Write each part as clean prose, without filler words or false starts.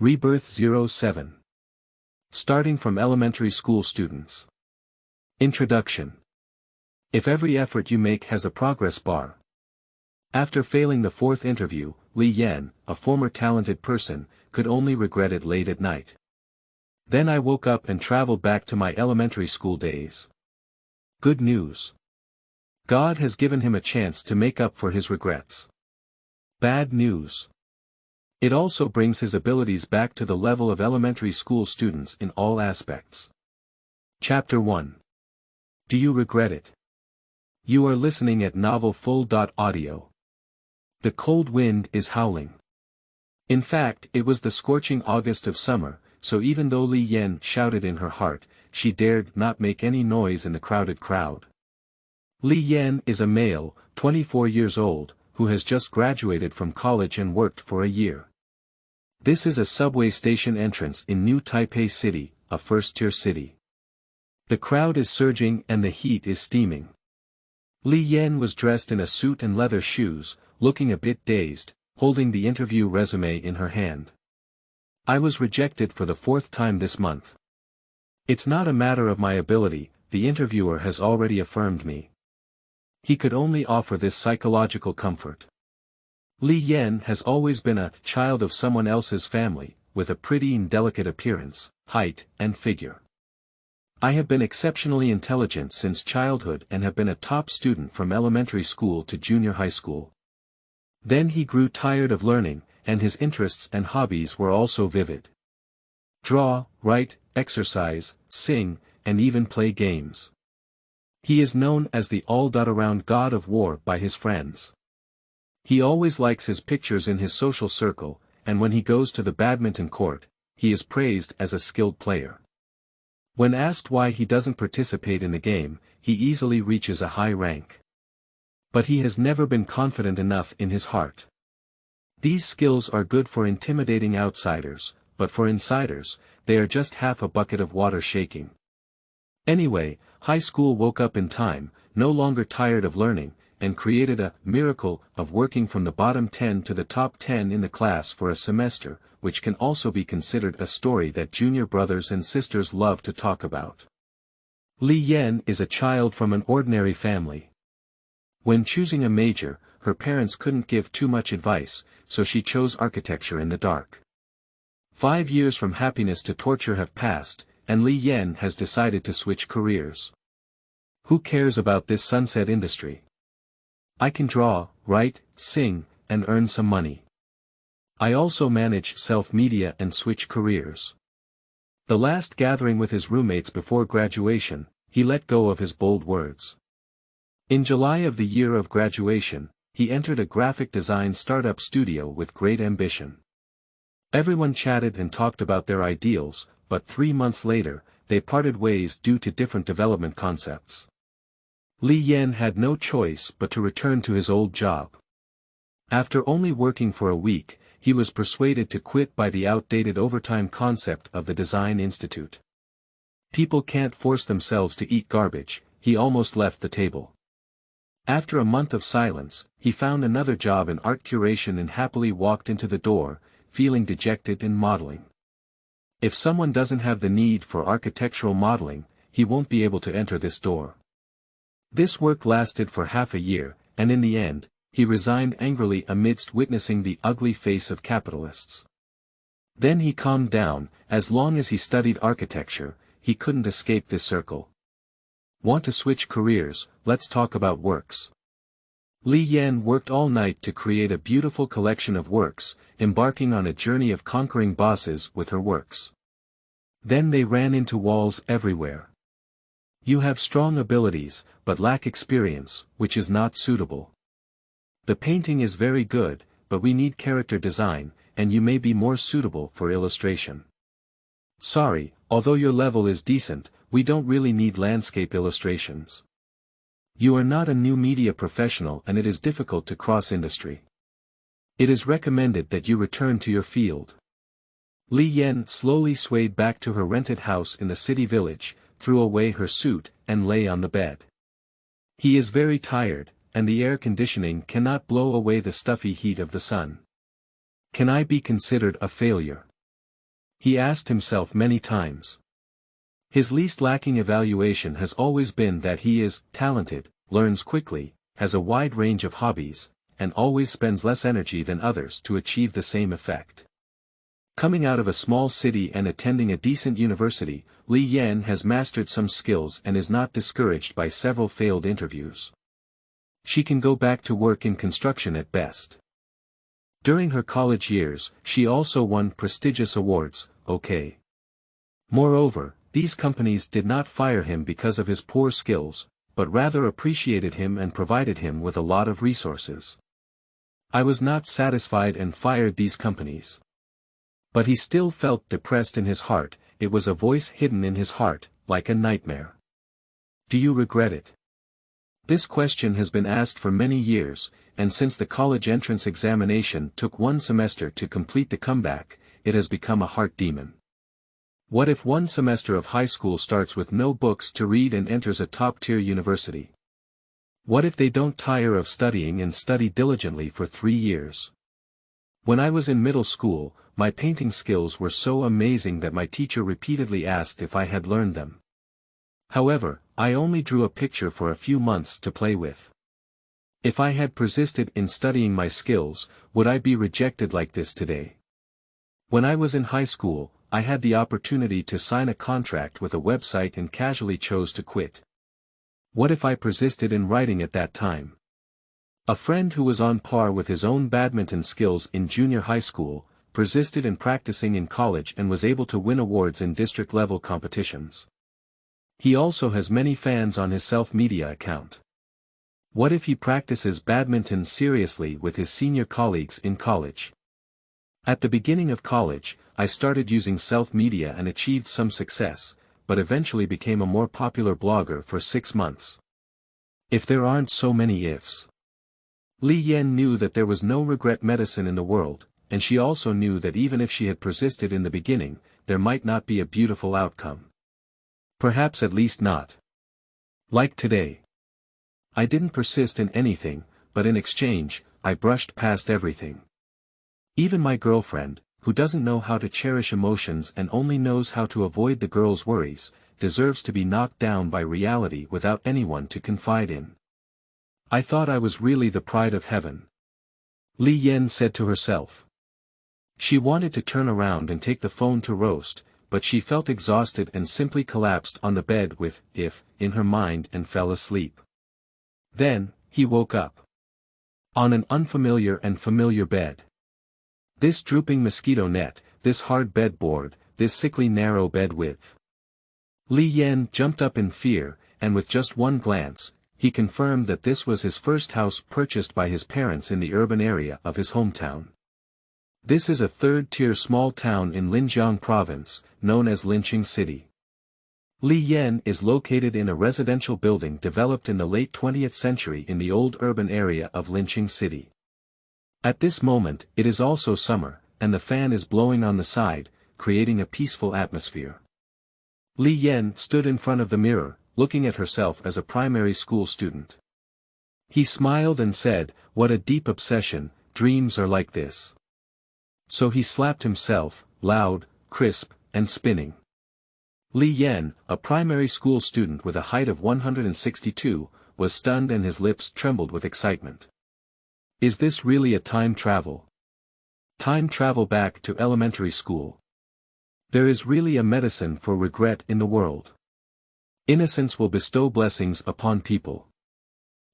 Rebirth 07. Starting from elementary school students. Introduction. If every effort you make has a progress bar. After failing the fourth interview, Li Yan, a former talented person, could only regret it late at night. Then I woke up and traveled back to my elementary school days. Good news. God has given him a chance to make up for his regrets. Bad news. It also brings his abilities back to the level of elementary school students in all aspects. Chapter 1. Do you regret it? You are listening at novelfull.audio. The cold wind is howling. In fact, it was the scorching August of summer, so even though Li Yan shouted in her heart, she dared not make any noise in the crowded crowd. Li Yan is a male, 24 years old, who has just graduated from college and worked for a year. This is a subway station entrance in New Taipei City, a first-tier city. The crowd is surging and the heat is steaming. Li Yan was dressed in a suit and leather shoes, looking a bit dazed, holding the interview resume in her hand. I was rejected for the fourth time this month. It's not a matter of my ability, the interviewer has already affirmed me. He could only offer this psychological comfort. Li Yan has always been a child of someone else's family, with a pretty and delicate appearance, height, and figure. I have been exceptionally intelligent since childhood and have been a top student from elementary school to junior high school. Then he grew tired of learning, and his interests and hobbies were also vivid. Draw, write, exercise, sing, and even play games. He is known as the all-around god of war by his friends. He always likes his pictures in his social circle, and when he goes to the badminton court, he is praised as a skilled player. When asked why he doesn't participate in the game, he easily reaches a high rank. But he has never been confident enough in his heart. These skills are good for intimidating outsiders, but for insiders, they are just half a bucket of water shaking. Anyway, high school woke up in time, no longer tired of learning, and created a miracle of working from the bottom 10 to the top 10 in the class for a semester, which can also be considered a story that junior brothers and sisters love to talk about. Li Yan is a child from an ordinary family. When choosing a major, her parents couldn't give too much advice, so she chose architecture in the dark. 5 years from happiness to torture have passed, and Li Yan has decided to switch careers. Who cares about this sunset industry? I can draw, write, sing, and earn some money. I also manage self-media and switch careers. The last gathering with his roommates before graduation, he let go of his bold words. In July of the year of graduation, he entered a graphic design startup studio with great ambition. Everyone chatted and talked about their ideals, but 3 months later, they parted ways due to different development concepts. Li Yan had no choice but to return to his old job. After only working for a week, he was persuaded to quit by the outdated overtime concept of the Design Institute. People can't force themselves to eat garbage, he almost left the table. After a month of silence, he found another job in art curation and happily walked into the door, feeling dejected in modeling. If someone doesn't have the need for architectural modeling, he won't be able to enter this door. This work lasted for half a year, and in the end, he resigned angrily amidst witnessing the ugly face of capitalists. Then he calmed down, as long as he studied architecture, he couldn't escape this circle. Want to switch careers? Let's talk about works. Li Yan worked all night to create a beautiful collection of works, embarking on a journey of conquering bosses with her works. Then they ran into walls everywhere. You have strong abilities, but lack experience, which is not suitable. The painting is very good, but we need character design, and you may be more suitable for illustration. Sorry, although your level is decent, we don't really need landscape illustrations. You are not a new media professional and it is difficult to cross industry. It is recommended that you return to your field. Li Yan slowly swayed back to her rented house in the city village, threw away her suit, and lay on the bed. He is very tired, and the air conditioning cannot blow away the stuffy heat of the sun. Can I be considered a failure? he asked himself many times. His least lacking evaluation has always been that he is talented, learns quickly, has a wide range of hobbies, and always spends less energy than others to achieve the same effect. Coming out of a small city and attending a decent university, Li Yan has mastered some skills and is not discouraged by several failed interviews. She can go back to work in construction at best. During her college years, she also won prestigious awards, OK. Moreover, these companies did not fire him because of his poor skills, but rather appreciated him and provided him with a lot of resources. I was not satisfied and fired these companies. But he still felt depressed in his heart. It was a voice hidden in his heart, like a nightmare. Do you regret it? This question has been asked for many years, and since the college entrance examination took 1 semester to complete the comeback, it has become a heart demon. What if 1 semester of high school starts with no books to read and enters a top-tier university? What if they don't tire of studying and study diligently for 3 years? When I was in middle school, my painting skills were so amazing that my teacher repeatedly asked if I had learned them. However, I only drew a picture for a few months to play with. If I had persisted in studying my skills, would I be rejected like this today? When I was in high school, I had the opportunity to sign a contract with a website and casually chose to quit. What if I persisted in writing at that time? A friend who was on par with his own badminton skills in junior high school, persisted in practicing in college and was able to win awards in district-level competitions. He also has many fans on his self-media account. What if he practices badminton seriously with his senior colleagues in college? At the beginning of college, I started using self-media and achieved some success, but eventually became a more popular blogger for 6 months. If there aren't so many ifs. Li Yan knew that there was no regret medicine in the world, and she also knew that even if she had persisted in the beginning, there might not be a beautiful outcome. Perhaps at least not. Like today. I didn't persist in anything, but in exchange, I brushed past everything. Even my girlfriend, who doesn't know how to cherish emotions and only knows how to avoid the girl's worries, deserves to be knocked down by reality without anyone to confide in. I thought I was really the pride of heaven. Li Yan said to herself. She wanted to turn around and take the phone to roast, but she felt exhausted and simply collapsed on the bed with "if" in her mind and fell asleep. Then, he woke up. On an unfamiliar and familiar bed. This drooping mosquito net, this hard bedboard, this sickly narrow bed width. Li Yan jumped up in fear, and with just one glance, he confirmed that this was his first house purchased by his parents in the urban area of his hometown. This is a third-tier small town in Linjiang province, known as Linqing City. Li Yan is located in a residential building developed in the late 20th century in the old urban area of Linqing City. At this moment, it is also summer, and the fan is blowing on the side, creating a peaceful atmosphere. Li Yan stood in front of the mirror, looking at herself as a primary school student. He smiled and said, "What a deep obsession, dreams are like this." So he slapped himself, loud, crisp, and spinning. Li Yan, a primary school student with a height of 162, was stunned and his lips trembled with excitement. Is this really a time travel? Time travel back to elementary school. There is really a medicine for regret in the world. Innocence will bestow blessings upon people.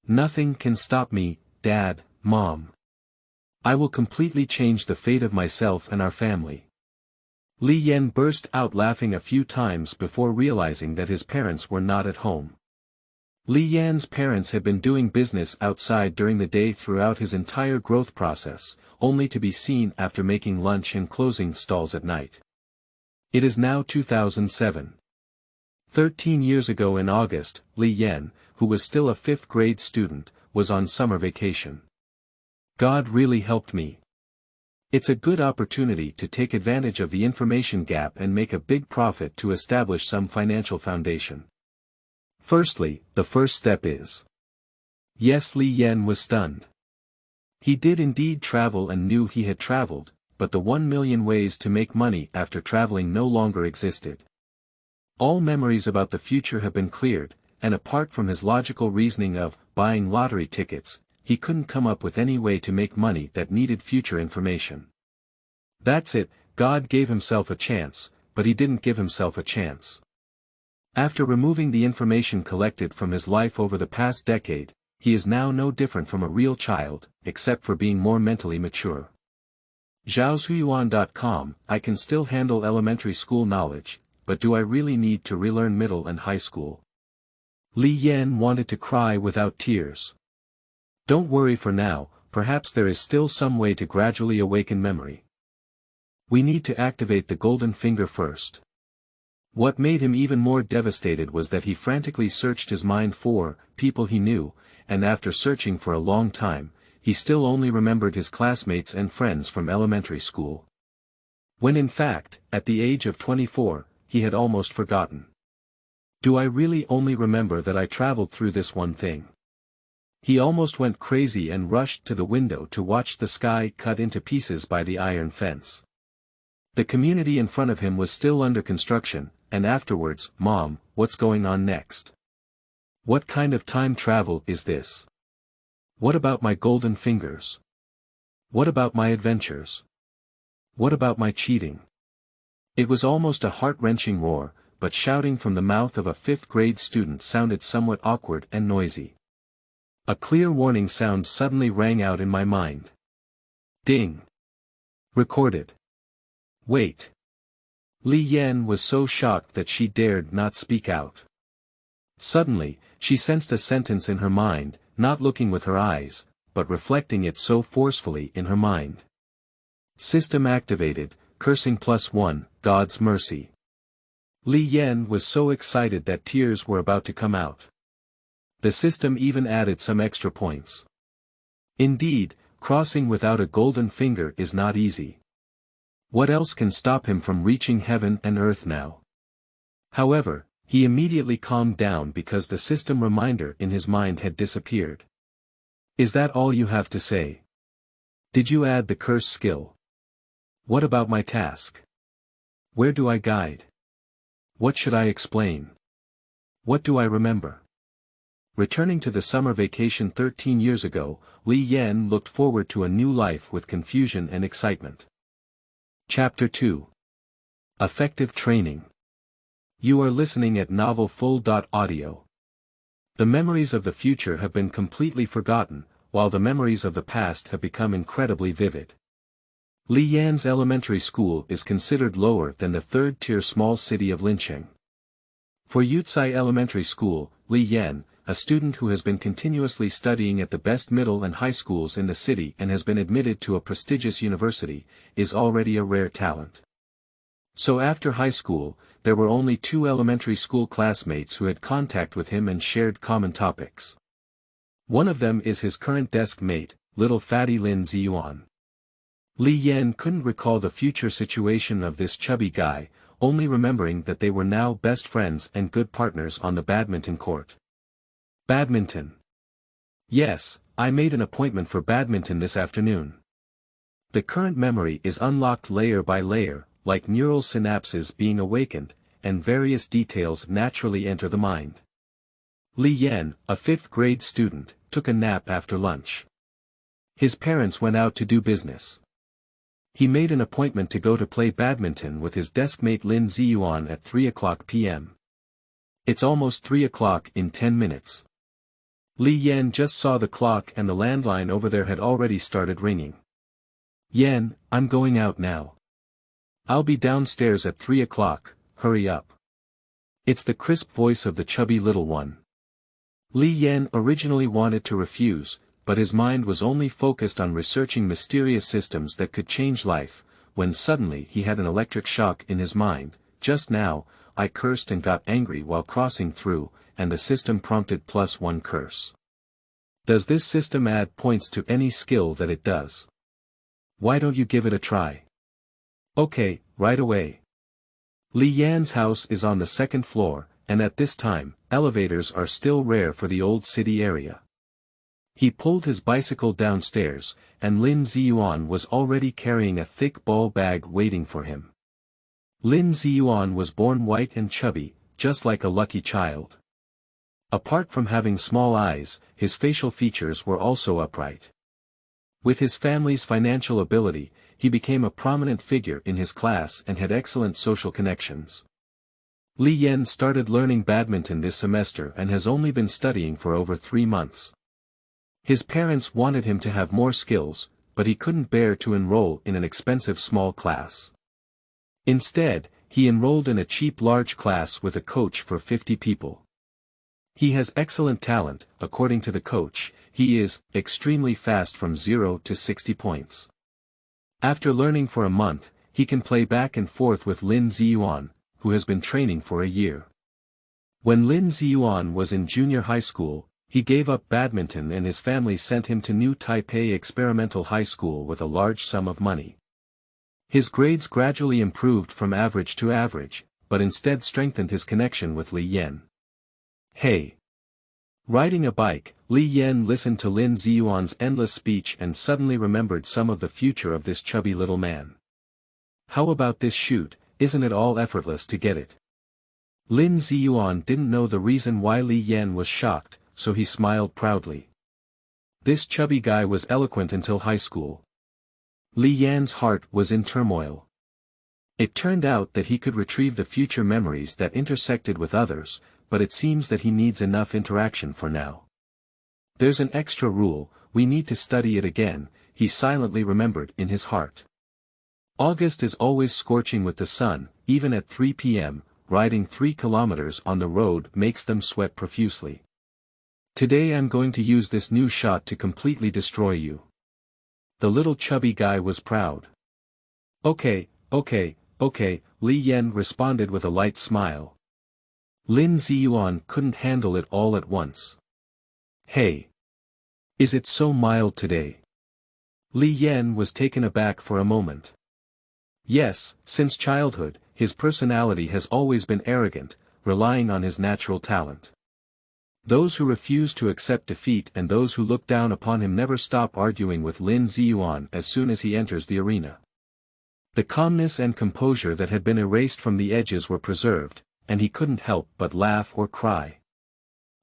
Nothing can stop me, Dad, Mom. I will completely change the fate of myself and our family. Li Yan burst out laughing a few times before realizing that his parents were not at home. Li Yan's parents had been doing business outside during the day throughout his entire growth process, only to be seen after making lunch and closing stalls at night. It is now 2007. 13 years ago in August, Li Yan, who was still a 5th grade student, was on summer vacation. God really helped me. It's a good opportunity to take advantage of the information gap and make a big profit to establish some financial foundation. Firstly, the first step is. Yes, Li Yan was stunned. He did indeed travel and knew he had traveled, but the 1,000,000 ways to make money after traveling no longer existed. All memories about the future have been cleared, and apart from his logical reasoning of buying lottery tickets, he couldn't come up with any way to make money that needed future information. That's it, God gave himself a chance, but he didn't give himself a chance. After removing the information collected from his life over the past decade, he is now no different from a real child, except for being more mentally mature. Zhaozhuyuan.com, I can still handle elementary school knowledge, but do I really need to relearn middle and high school? Li Yan wanted to cry without tears. Don't worry for now, perhaps there is still some way to gradually awaken memory. We need to activate the golden finger first. What made him even more devastated was that he frantically searched his mind for people he knew, and after searching for a long time, he still only remembered his classmates and friends from elementary school. When in fact, at the age of 24, he had almost forgotten. Do I really only remember that I traveled through this one thing? He almost went crazy and rushed to the window to watch the sky cut into pieces by the iron fence. The community in front of him was still under construction, and afterwards, Mom, what's going on next? What kind of time travel is this? What about my golden fingers? What about my adventures? What about my cheating? It was almost a heart-wrenching roar, but shouting from the mouth of a fifth-grade student sounded somewhat awkward and noisy. A clear warning sound suddenly rang out in my mind. Ding! Recorded. Wait. Li Yan was so shocked that she dared not speak out. Suddenly, she sensed a sentence in her mind, not looking with her eyes, but reflecting it so forcefully in her mind. System activated, cursing +1, God's mercy. Li Yan was so excited that tears were about to come out. The system even added some extra points. Indeed, crossing without a golden finger is not easy. What else can stop him from reaching heaven and earth now? However, he immediately calmed down because the system reminder in his mind had disappeared. Is that all you have to say? Did you add the curse skill? What about my task? Where do I guide? What should I explain? What do I remember? Returning to the summer vacation 13 years ago, Li Yan looked forward to a new life with confusion and excitement. Chapter 2. Effective Training. You are listening at novelfull.audio. The memories of the future have been completely forgotten, while the memories of the past have become incredibly vivid. Li Yan's elementary school is considered lower than the third-tier small city of Lincheng. For Yucai Elementary School, Li Yan, a student who has been continuously studying at the best middle and high schools in the city and has been admitted to a prestigious university, is already a rare talent. So after high school, there were only 2 elementary school classmates who had contact with him and shared common topics. One of them is his current desk mate, little fatty Lin Ziyuan. Li Yan couldn't recall the future situation of this chubby guy, only remembering that they were now best friends and good partners on the badminton court. Badminton. Yes, I made an appointment for badminton this afternoon. The current memory is unlocked layer by layer, like neural synapses being awakened, and various details naturally enter the mind. Li Yan, a 5th-grade student, took a nap after lunch. His parents went out to do business. He made an appointment to go to play badminton with his deskmate Lin Ziyuan at 3:00 p.m. It's almost 3 o'clock in 10 minutes. Li Yan just saw the clock and the landline over there had already started ringing. Yan, I'm going out now. I'll be downstairs at 3 o'clock, hurry up. It's the crisp voice of the chubby little one. Li Yan originally wanted to refuse, but his mind was only focused on researching mysterious systems that could change life, when suddenly he had an electric shock in his mind. Just now, I cursed and got angry while crossing through, and the system prompted +1 curse. Does this system add points to any skill that it does? Why don't you give it a try? Okay, right away. Li Yan's house is on the 2nd floor, and at this time, elevators are still rare for the old city area. He pulled his bicycle downstairs, and Lin Ziyuan was already carrying a thick ball bag waiting for him. Lin Ziyuan was born white and chubby, just like a lucky child. Apart from having small eyes, his facial features were also upright. With his family's financial ability, he became a prominent figure in his class and had excellent social connections. Li Yan started learning badminton this semester and has only been studying for over 3 months. His parents wanted him to have more skills, but he couldn't bear to enroll in an expensive small class. Instead, he enrolled in a cheap large class with a coach for 50 people. He has excellent talent, according to the coach. He is extremely fast from 0 to 60 points. After learning for a month, he can play back and forth with Lin Ziyuan, who has been training for a year. When Lin Ziyuan was in junior high school, he gave up badminton and his family sent him to New Taipei Experimental High School with a large sum of money. His grades gradually improved from average to average, but instead strengthened his connection with Li Yan. Hey! Riding a bike, Li Yan listened to Lin Ziyuan's endless speech and suddenly remembered some of the future of this chubby little man. How about this shoot? Isn't it all effortless to get it? Lin Ziyuan didn't know the reason why Li Yan was shocked, so he smiled proudly. This chubby guy was eloquent until high school. Li Yan's heart was in turmoil. It turned out that he could retrieve the future memories that intersected with others, but it seems that he needs enough interaction for now. There's an extra rule, we need to study it again, he silently remembered in his heart. August is always scorching with the sun, even at 3 p.m., riding 3 kilometers on the road makes them sweat profusely. Today I'm going to use this new shot to completely destroy you. The little chubby guy was proud. Okay, Li Yan responded with a light smile. Lin Ziyuan couldn't handle it all at once. Hey! Is it so mild today? Li Yan was taken aback for a moment. Yes, since childhood, his personality has always been arrogant, relying on his natural talent. Those who refuse to accept defeat and those who look down upon him never stop arguing with Lin Ziyuan as soon as he enters the arena. The calmness and composure that had been erased from the edges were preserved, and he couldn't help but laugh or cry.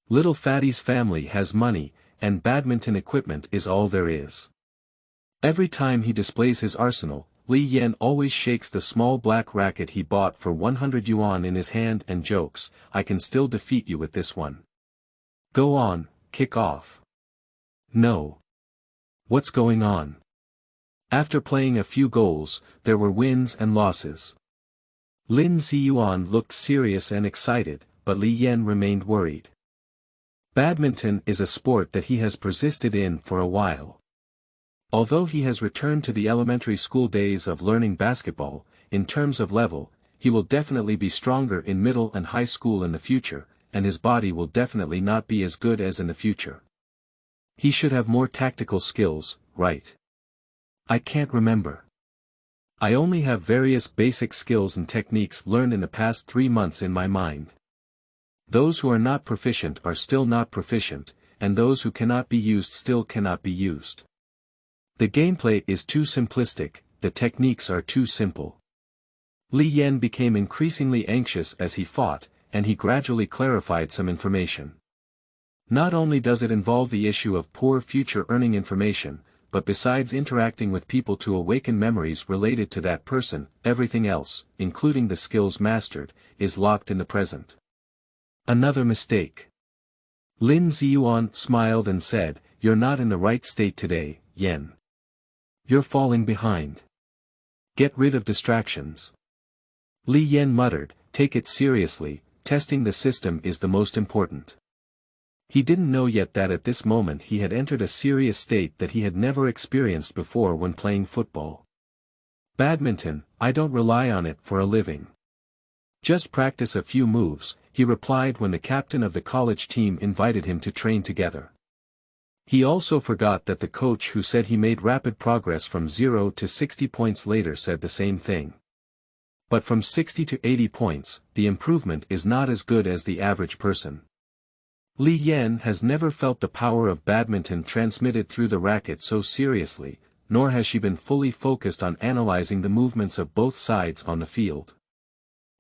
Little Fatty's family has money, and badminton equipment is all there is. Every time he displays his arsenal, Li Yan always shakes the small black racket he bought for 100 yuan in his hand and jokes, I can still defeat you with this one. Go on, kick off. No. What's going on? After playing a few goals, there were wins and losses. Lin Ziyuan looked serious and excited, but Li Yan remained worried. Badminton is a sport that he has persisted in for a while. Although he has returned to the elementary school days of learning basketball, in terms of level, he will definitely be stronger in middle and high school in the future, and his body will definitely not be as good as in the future. He should have more tactical skills, right? I can't remember. I only have various basic skills and techniques learned in the past 3 months in my mind. Those who are not proficient are still not proficient, and those who cannot be used still cannot be used. The gameplay is too simplistic, the techniques are too simple. Li Yan became increasingly anxious as he fought, and he gradually clarified some information. Not only does it involve the issue of poor future earning information, but besides interacting with people to awaken memories related to that person, everything else, including the skills mastered, is locked in the present. Another mistake. Lin Ziyuan smiled and said, You're not in the right state today, Yan. You're falling behind. Get rid of distractions. Li Yan muttered, Take it seriously, testing the system is the most important. He didn't know yet that at this moment he had entered a serious state that he had never experienced before when playing football. Badminton, I don't rely on it for a living. Just practice a few moves, he replied when the captain of the college team invited him to train together. He also forgot that the coach who said he made rapid progress from 0 to 60 points later said the same thing. But from 60 to 80 points, the improvement is not as good as the average person. Li Yan has never felt the power of badminton transmitted through the racket so seriously, nor has she been fully focused on analyzing the movements of both sides on the field.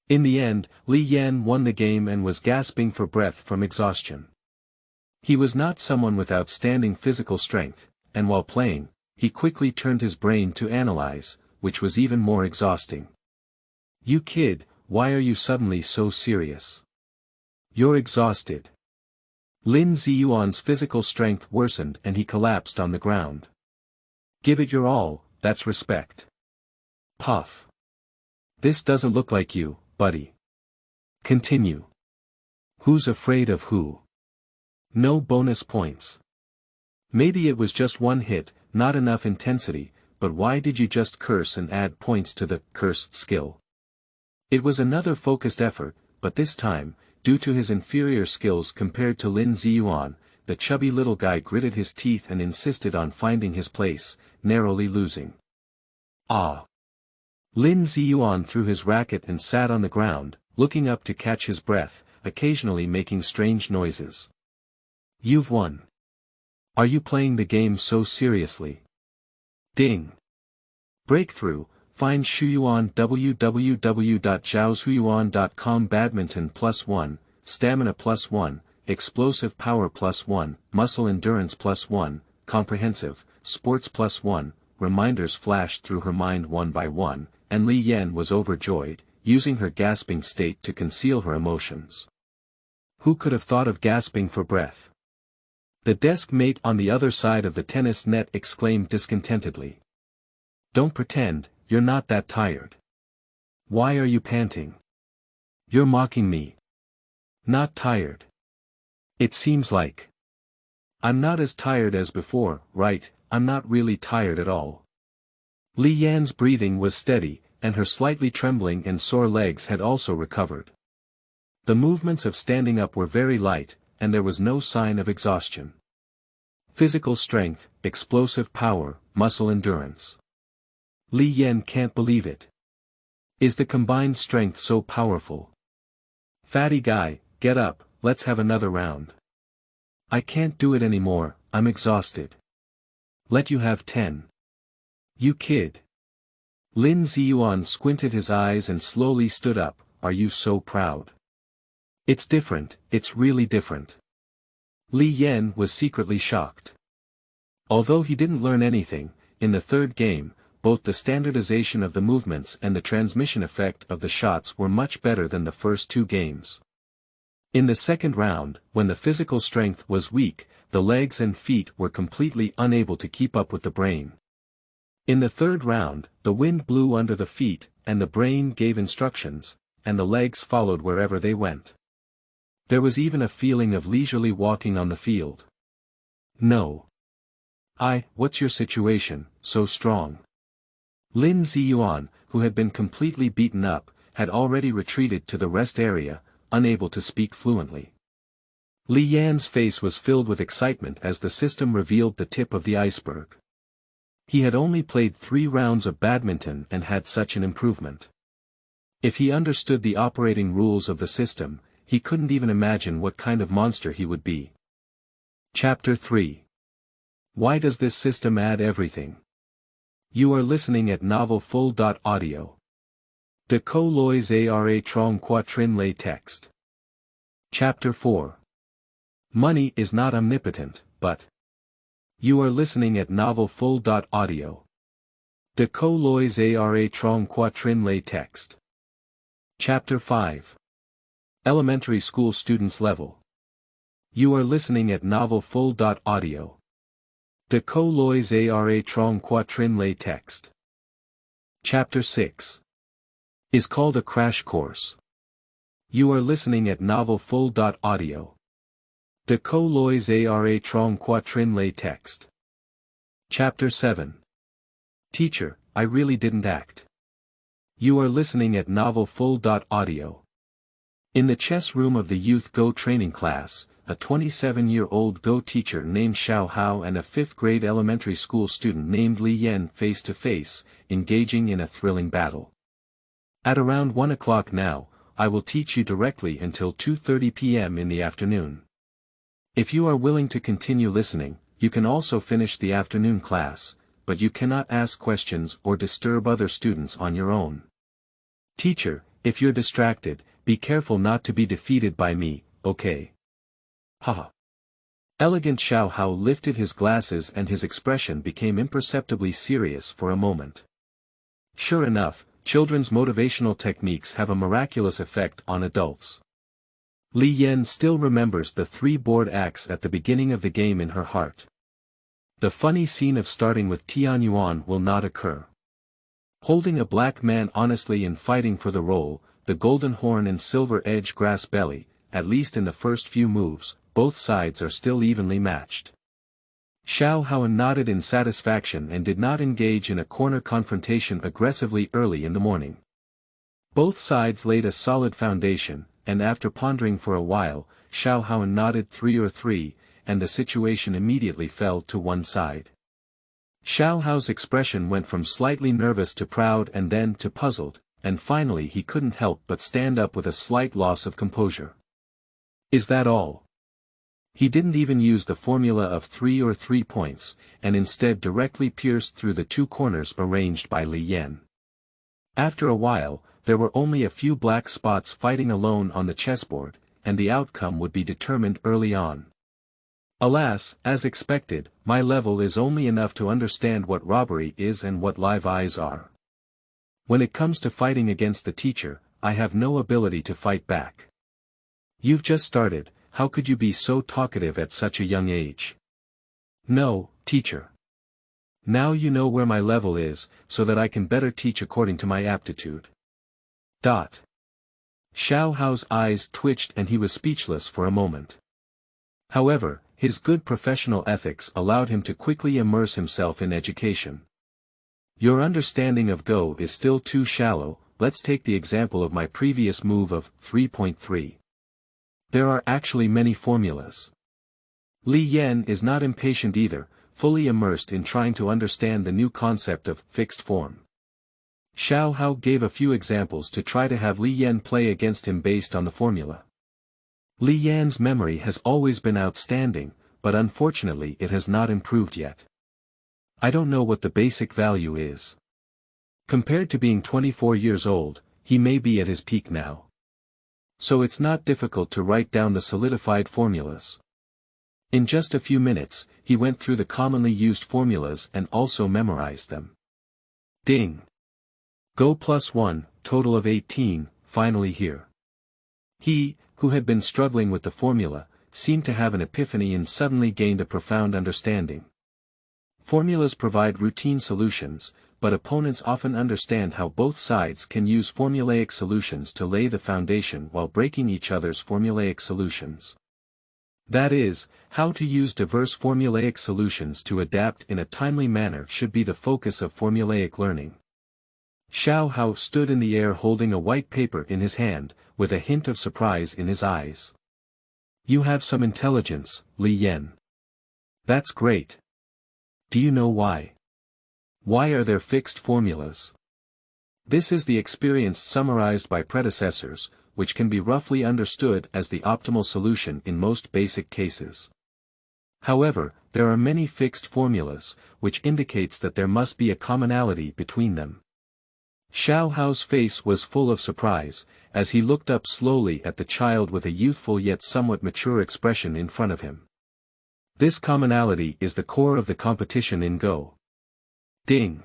In the end, Li Yan won the game and was gasping for breath from exhaustion. He was not someone with outstanding physical strength, and while playing, he quickly turned his brain to analyze, which was even more exhausting. "You kid, why are you suddenly so serious? You're exhausted." Lin Ziyuan's physical strength worsened and he collapsed on the ground. "Give it your all, that's respect." Puff. "This doesn't look like you, buddy. Continue." Who's afraid of who? No bonus points. Maybe it was just one hit, not enough intensity, but why did you just curse and add points to the cursed skill? It was another focused effort, but this time, due to his inferior skills compared to Lin Ziyuan, the chubby little guy gritted his teeth and insisted on finding his place, narrowly losing. Ah! Lin Ziyuan threw his racket and sat on the ground, looking up to catch his breath, occasionally making strange noises. "You've won. Are you playing the game so seriously?" Ding! Breakthrough. Find Shuyuan www.zhaoshuyuan.com. Badminton +1, Stamina +1, Explosive Power +1, Muscle Endurance +1, Comprehensive, Sports +1. Reminders flashed through her mind one by one, and Li Yan was overjoyed, using her gasping state to conceal her emotions. Who could have thought of gasping for breath? The desk mate on the other side of the tennis net exclaimed discontentedly. "Don't pretend, you're not that tired. Why are you panting? You're mocking me." "Not tired. It seems like. I'm not as tired as before, right? I'm not really tired at all." Li Yan's breathing was steady, and her slightly trembling and sore legs had also recovered. The movements of standing up were very light, and there was no sign of exhaustion. Physical strength, explosive power, muscle endurance. Li Yan can't believe it. Is the combined strength so powerful? "Fatty guy, get up, let's have another round." "I can't do it anymore, I'm exhausted." "Let you have 10. You kid." Lin Ziyuan squinted his eyes and slowly stood up. "Are you so proud?" "It's different, it's really different." Li Yan was secretly shocked. Although he didn't learn anything, in the third game, both the standardization of the movements and the transmission effect of the shots were much better than the first two games. In the second round, when the physical strength was weak, the legs and feet were completely unable to keep up with the brain. In the third round, the wind blew under the feet, and the brain gave instructions, and the legs followed wherever they went. There was even a feeling of leisurely walking on the field. "No. What's your situation, so strong?" Lin Ziyuan, who had been completely beaten up, had already retreated to the rest area, unable to speak fluently. Li Yan's face was filled with excitement as the system revealed the tip of the iceberg. He had only played 3 rounds of badminton and had such an improvement. If he understood the operating rules of the system, he couldn't even imagine what kind of monster he would be. Chapter 3. Why does this system add everything? You are listening at Novel Full.audio. De co lois ara trong quatrin lay text. Chapter 4. Money is not omnipotent, but. You are listening at Novel Full.audio. De co lois ara trong quatrin lay text. Chapter 5. Elementary School Students Level. You are listening at Novel Full.audio. De co lois ara trong quatrin lay text. Chapter 6. Is called a crash course. You are listening at Novel Full.audio. De co lois ara trong quatrin lay text. Chapter 7. Teacher, I really didn't act. You are listening at Novel Full.audio. In the chess room of the Youth Go training class, a 27-year-old Go teacher named Xiao Hao and a 5th-grade elementary school student named Li Yan face to face, engaging in a thrilling battle. At around 1 o'clock now, I will teach you directly until 2:30 p.m. in the afternoon. If you are willing to continue listening, you can also finish the afternoon class, but you cannot ask questions or disturb other students on your own. Teacher, if you're distracted, be careful not to be defeated by me, okay? Haha. Elegant Xiao Hao lifted his glasses and his expression became imperceptibly serious for a moment. Sure enough, children's motivational techniques have a miraculous effect on adults. Li Yan still remembers the 3 board acts at the beginning of the game in her heart. The funny scene of starting with Tianyuan will not occur. Holding a black man honestly and fighting for the role, the golden horn and silver edge grass belly, at least in the first few moves, both sides are still evenly matched. Xiao Hao nodded in satisfaction and did not engage in a corner confrontation aggressively early in the morning. Both sides laid a solid foundation, and after pondering for a while, Xiao Hao nodded 3 or 3, and the situation immediately fell to one side. Xiao Hao's expression went from slightly nervous to proud and then to puzzled, and finally he couldn't help but stand up with a slight loss of composure. Is that all? He didn't even use the formula of 3 or 3 points, and instead directly pierced through the 2 corners arranged by Li Yan. After a while, there were only a few black spots fighting alone on the chessboard, and the outcome would be determined early on. Alas, as expected, my level is only enough to understand what robbery is and what live eyes are. When it comes to fighting against the teacher, I have no ability to fight back. You've just started. How could you be so talkative at such a young age? No, teacher. Now you know where my level is, so that I can better teach according to my aptitude. Xiao Hao's eyes twitched and he was speechless for a moment. However, his good professional ethics allowed him to quickly immerse himself in education. Your understanding of Go is still too shallow. Let's take the example of my previous move of 3.3. There are actually many formulas. Li Yan is not impatient either, fully immersed in trying to understand the new concept of fixed form. Xiao Hao gave a few examples to try to have Li Yan play against him based on the formula. Li Yan's memory has always been outstanding, but unfortunately it has not improved yet. I don't know what the basic value is. Compared to being 24 years old, he may be at his peak now. So it's not difficult to write down the solidified formulas. In just a few minutes, he went through the commonly used formulas and also memorized them. Ding! Go +1, total of 18, finally here. He, who had been struggling with the formula, seemed to have an epiphany and suddenly gained a profound understanding. Formulas provide routine solutions, but opponents often understand how both sides can use formulaic solutions to lay the foundation while breaking each other's formulaic solutions. That is, how to use diverse formulaic solutions to adapt in a timely manner should be the focus of formulaic learning. Xiao Hao stood in the air holding a white paper in his hand, with a hint of surprise in his eyes. You have some intelligence, Li Yan. That's great. Do you know why? Why are there fixed formulas? This is the experience summarized by predecessors, which can be roughly understood as the optimal solution in most basic cases. However, there are many fixed formulas, which indicates that there must be a commonality between them. Xiao Hao's face was full of surprise, as he looked up slowly at the child with a youthful yet somewhat mature expression in front of him. This commonality is the core of the competition in Go. Ding!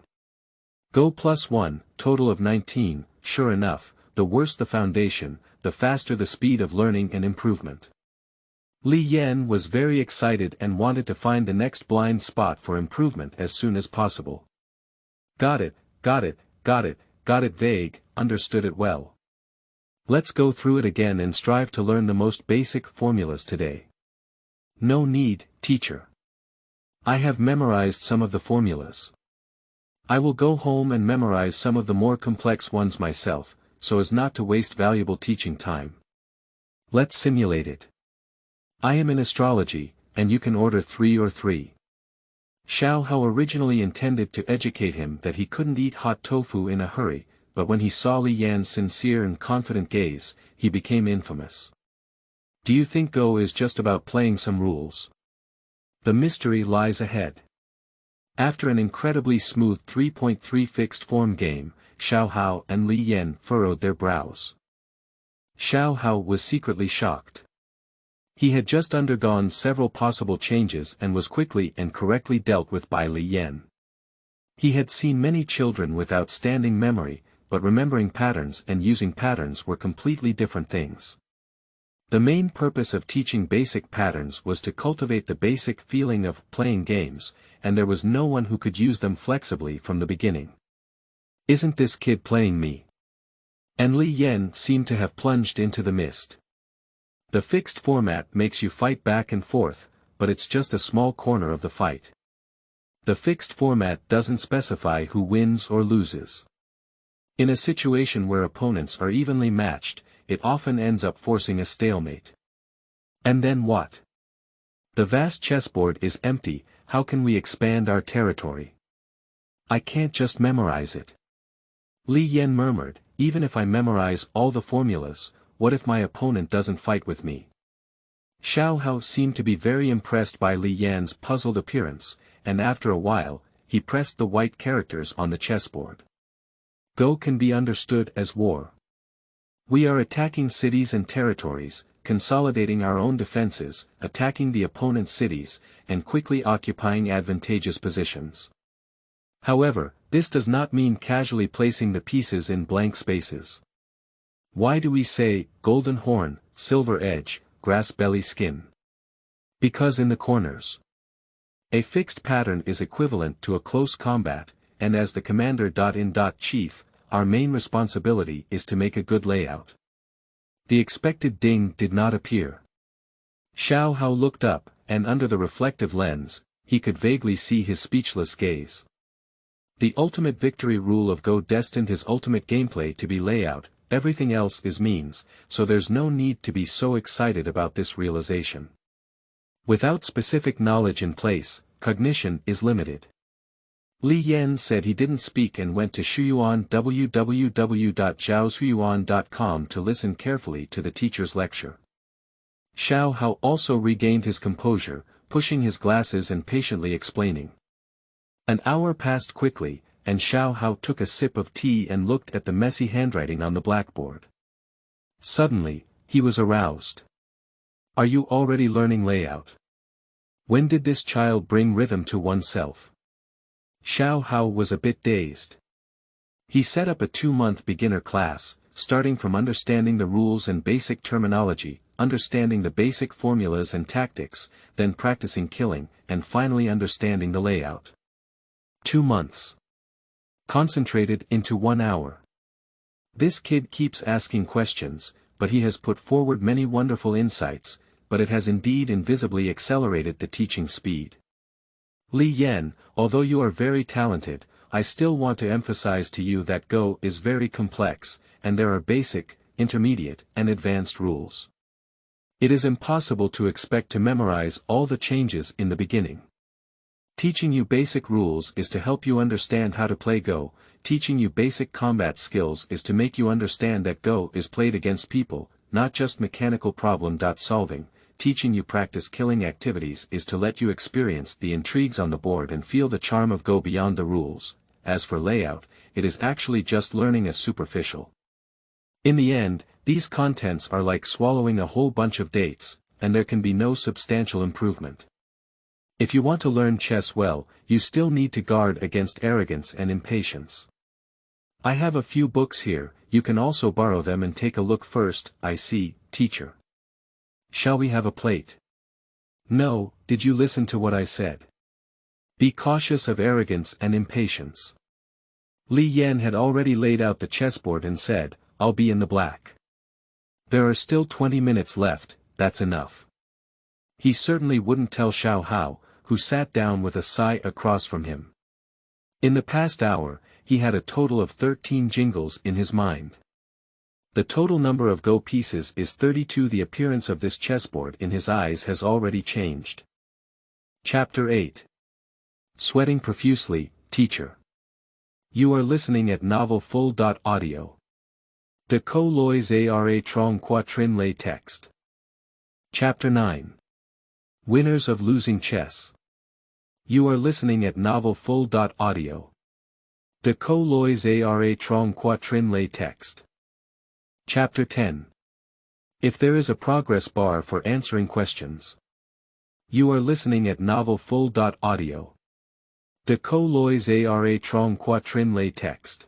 Go +1, total of 19, sure enough, the worse the foundation, the faster the speed of learning and improvement. Li Yan was very excited and wanted to find the next blind spot for improvement as soon as possible. Got it, vague, understood it well. Let's go through it again and strive to learn the most basic formulas today. No need, teacher. I have memorized some of the formulas. I will go home and memorize some of the more complex ones myself, so as not to waste valuable teaching time. Let's simulate it. I am in astrology, and you can order 3 or 3. Xiao Hao originally intended to educate him that he couldn't eat hot tofu in a hurry, but when he saw Li Yan's sincere and confident gaze, he became infamous. Do you think Go is just about playing some rules? The mystery lies ahead. After an incredibly smooth 3.3 fixed form game, Xiao Hao and Li Yan furrowed their brows. Xiao Hao was secretly shocked. He had just undergone several possible changes and was quickly and correctly dealt with by Li Yan. He had seen many children with outstanding memory, but remembering patterns and using patterns were completely different things. The main purpose of teaching basic patterns was to cultivate the basic feeling of playing games, and there was no one who could use them flexibly from the beginning. "Isn't this kid playing me?" And Li Yan seemed to have plunged into the mist. The fixed format makes you fight back and forth, but it's just a small corner of the fight. The fixed format doesn't specify who wins or loses. In a situation where opponents are evenly matched, it often ends up forcing a stalemate. And then what? The vast chessboard is empty, how can we expand our territory? I can't just memorize it. Li Yan murmured, even if I memorize all the formulas, what if my opponent doesn't fight with me? Xiao Hao seemed to be very impressed by Li Yan's puzzled appearance, and after a while, he pressed the white characters on the chessboard. Go can be understood as war. We are attacking cities and territories, consolidating our own defenses, attacking the opponent's cities, and quickly occupying advantageous positions. However, this does not mean casually placing the pieces in blank spaces. Why do we say, golden horn, silver edge, grass belly skin? Because in the corners. A fixed pattern is equivalent to a close combat, and as the commander-in-chief, our main responsibility is to make a good layout. The expected ding did not appear. Xiao Hao looked up, and under the reflective lens, he could vaguely see his speechless gaze. The ultimate victory rule of Go destined his ultimate gameplay to be layout, everything else is means, so there's no need to be so excited about this realization. Without specific knowledge in place, cognition is limited. Li Yan said he didn't speak and went to Shuyuan www.zhaoshuyuan.com to listen carefully to the teacher's lecture. Xiao Hao also regained his composure, pushing his glasses and patiently explaining. An hour passed quickly, and Xiao Hao took a sip of tea and looked at the messy handwriting on the blackboard. Suddenly, he was aroused. Are you already learning layout? When did this child bring rhythm to oneself? Xiao Hao was a bit dazed. He set up a 2-month beginner class, starting from understanding the rules and basic terminology, understanding the basic formulas and tactics, then practicing killing, and finally understanding the layout. 2 months. Concentrated into 1 hour. This kid keeps asking questions, but he has put forward many wonderful insights, but it has indeed invisibly accelerated the teaching speed. Li Yan, although you are very talented, I still want to emphasize to you that Go is very complex, and there are basic, intermediate, and advanced rules. It is impossible to expect to memorize all the changes in the beginning. Teaching you basic rules is to help you understand how to play Go, teaching you basic combat skills is to make you understand that Go is played against people, not just mechanical problem-solving. Teaching you practice killing activities is to let you experience the intrigues on the board and feel the charm of Go beyond the rules. As for layout, it is actually just learning as superficial. In the end, these contents are like swallowing a whole bunch of dates, and there can be no substantial improvement. If you want to learn chess well, you still need to guard against arrogance and impatience. I have a few books here, you can also borrow them and take a look first. I see, teacher. Shall we have a plate? No, did you listen to what I said? Be cautious of arrogance and impatience. Li Yan had already laid out the chessboard and said, I'll be in the black. There are still 20 minutes left, that's enough. He certainly wouldn't tell Xiao Hao, who sat down with a sigh across from him. In the past hour, he had a total of 13 jingles in his mind. The total number of Go pieces is 32. The appearance of this chessboard in his eyes has already changed. Chapter 8. Sweating profusely, teacher. You are listening at Novel Full. Audio. De co lois ara trong quatrin lay text. Chapter 9. Winners of losing chess. You are listening at novel full.audio. De co lois ara trong quatrin lay text. Chapter 10. If there is a progress bar for answering questions. You are listening at novel full.audio. De co lois ara trong quatrin lay text.